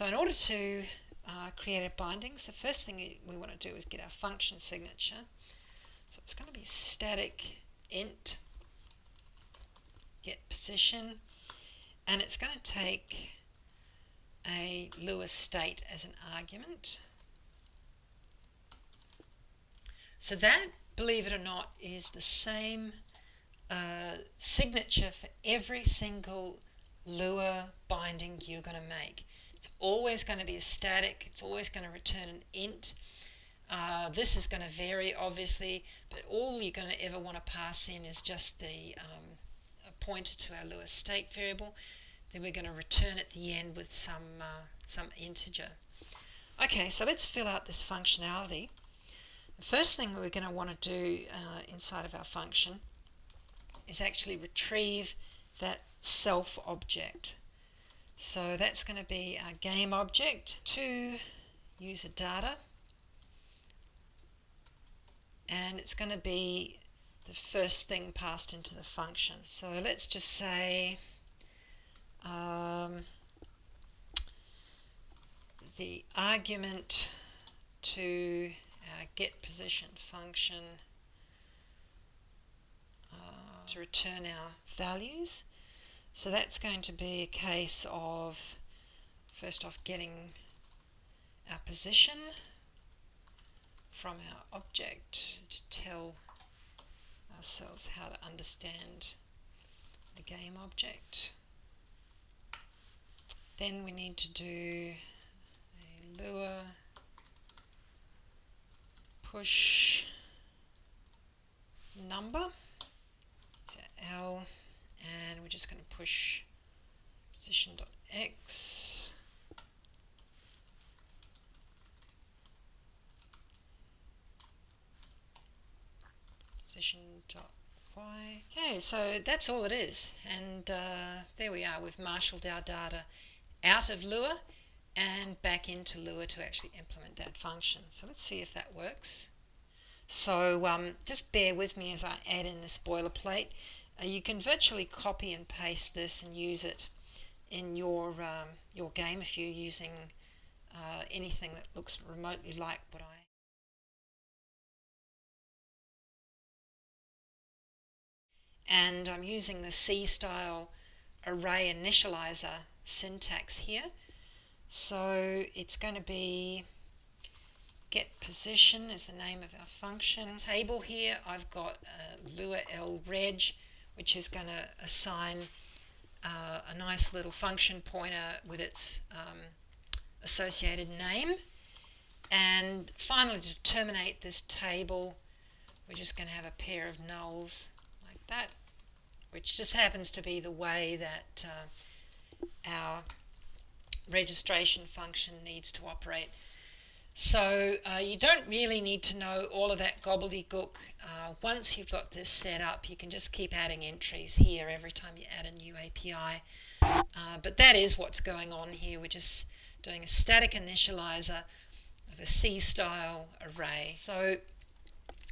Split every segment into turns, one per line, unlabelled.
So in order to create our bindings, the first thing we want to do is get our function signature. So it's going to be static int get position, and it's going to take a Lua state as an argument. So that, believe it or not, is the same signature for every single Lua binding you're going to make. It's always going to be a static, it's always going to return an int. This is going to vary obviously, but all you're going to ever want to pass in is just the a pointer to our Lua state variable. Then we're going to return at the end with some integer. Okay, so let's fill out this functionality. The first thing we're going to want to do inside of our function is actually retrieve that self object. So that's going to be our game object to user data, and it's going to be the first thing passed into the function. So let's just say the argument to our get position function to return our values. So that's going to be a case of first off getting our position from our object to tell ourselves how to understand the game object. Then we need to do a Lua push number to L, and we're just going to push position.x position.y. Okay, so that's all it is, and there we are. We've marshaled our data out of Lua and back into Lua to actually implement that function. So let's see if that works. So just bear with me as I add in this boilerplate. You can virtually copy and paste this and use it in your game if you're using anything that looks remotely like what I. And I'm using the C-style array initializer syntax here. So it's going to be get position is the name of our function. Table here, I've got Lua L reg, which is going to assign a nice little function pointer with its associated name. And finally, to terminate this table, we're just going to have a pair of nulls like that, which just happens to be the way that our registration function needs to operate. So you don't really need to know all of that gobbledygook. Once you've got this set up, you can just keep adding entries here every time you add a new API. But that is what's going on here. We're just doing a static initializer of a C-style array. So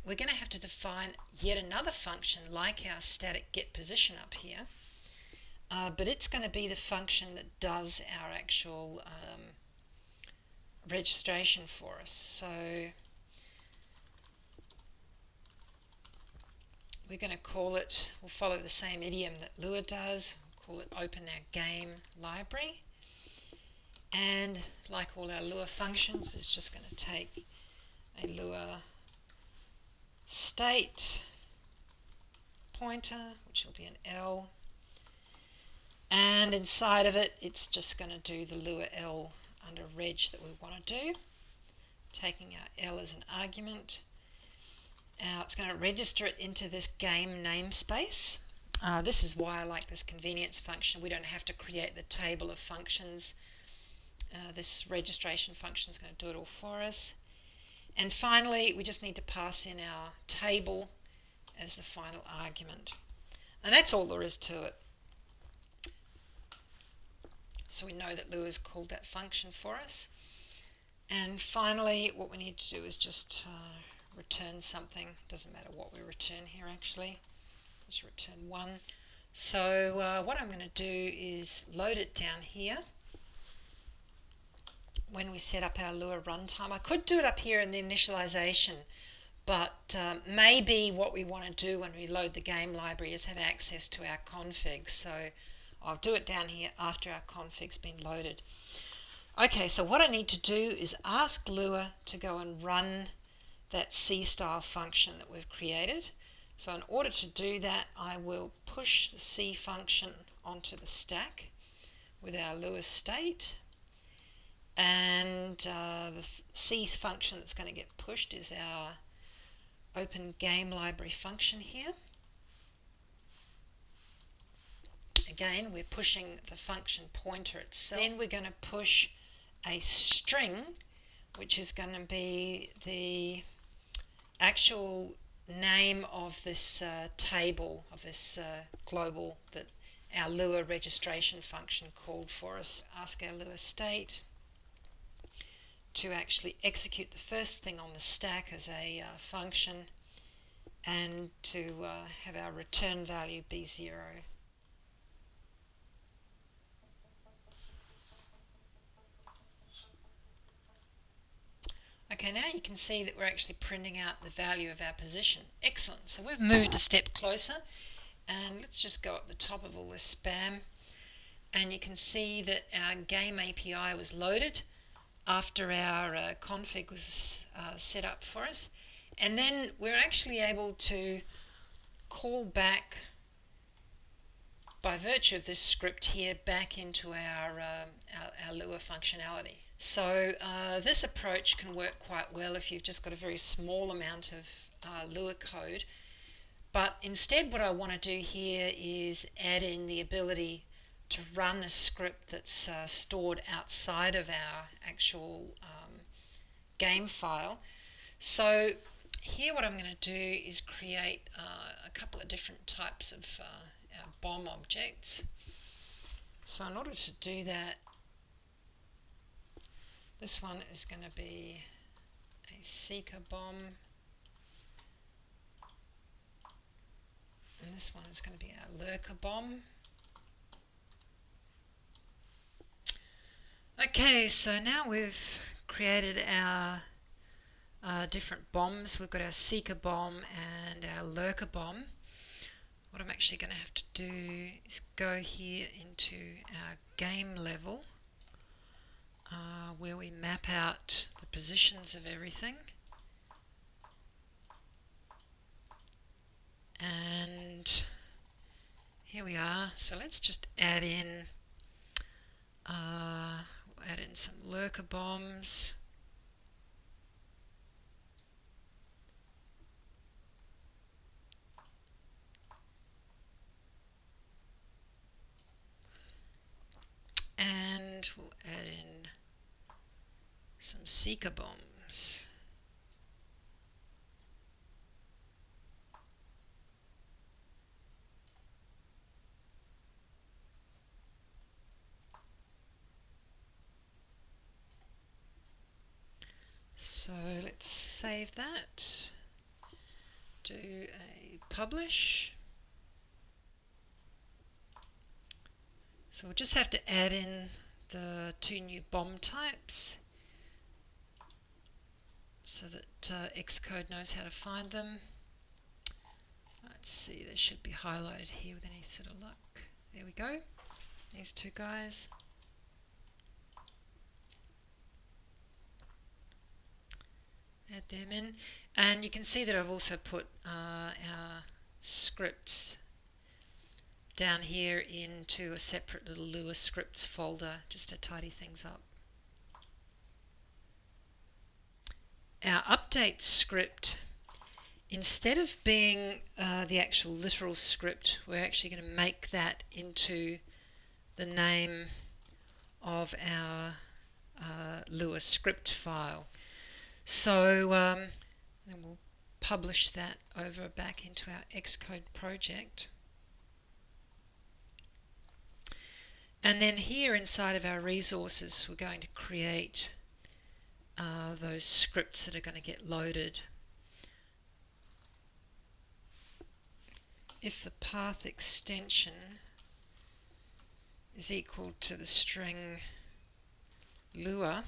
we're going to have to define yet another function like our static get position up here. But it's going to be the function that does our actual registration for us. So we're going to call it, we'll follow the same idiom that Lua does, we'll call it open our game library, and like all our Lua functions, it's just going to take a Lua state pointer, which will be an L, and inside of it it's just going to do the Lua L under reg that we want to do, taking our L as an argument. Now it's going to register it into this game namespace. This is why I like this convenience function. We don't have to create the table of functions. This registration function is going to do it all for us. And finally, we just need to pass in our table as the final argument. And that's all there is to it. So we know that Lua's called that function for us. And finally, what we need to do is just return something. Doesn't matter what we return here actually. Just return 1. So what I'm going to do is load it down here. when we set up our Lua runtime. I could do it up here in the initialization, but maybe what we want to do when we load the game library is have access to our configs. So I'll do it down here after our config's been loaded. Okay, so what I need to do is ask Lua to go and run that C-style function that we've created. So in order to do that, I will push the C function onto the stack with our Lua state. And the C function that's going to get pushed is our open game library function here. Again, we're pushing the function pointer itself. Then we're going to push a string, which is going to be the actual name of this table, of this global that our Lua registration function called for us. Ask our Lua state to actually execute the first thing on the stack as a function, and to have our return value be 0. Okay, now you can see that we're actually printing out the value of our position. Excellent. So we've moved a step closer, and let's just go up the top of all this spam, and you can see that our game API was loaded after our config was set up for us, and then we're actually able to call back, by virtue of this script here, back into our Lua functionality. So this approach can work quite well if you've just got a very small amount of Lua code. But instead what I want to do here is add in the ability to run a script that's stored outside of our actual game file. So here what I'm going to do is create a couple of different types of our bomb objects. So in order to do that, this one is going to be a seeker bomb, and this one is going to be our lurker bomb. Okay, so now we've created our different bombs. We've got our seeker bomb and our lurker bomb. What I'm actually going to have to do is go here into our game level, where we map out the positions of everything. And here we are. So let's just add in some lurker bombs. And we'll add in some seeker bombs. So let's save that, do a publish. So we'll just have to add in the 2 new bomb types so that Xcode knows how to find them. Let's see, they should be highlighted here with any sort of luck. There we go, these 2 guys. Add them in, and you can see that I've also put our scripts down here into a separate little Lua scripts folder just to tidy things up. Our update script, instead of being the actual literal script, we're actually going to make that into the name of our Lua script file. So then we'll publish that over back into our Xcode project. And then here inside of our resources, we're going to create those scripts that are going to get loaded. If the path extension is equal to the string Lua,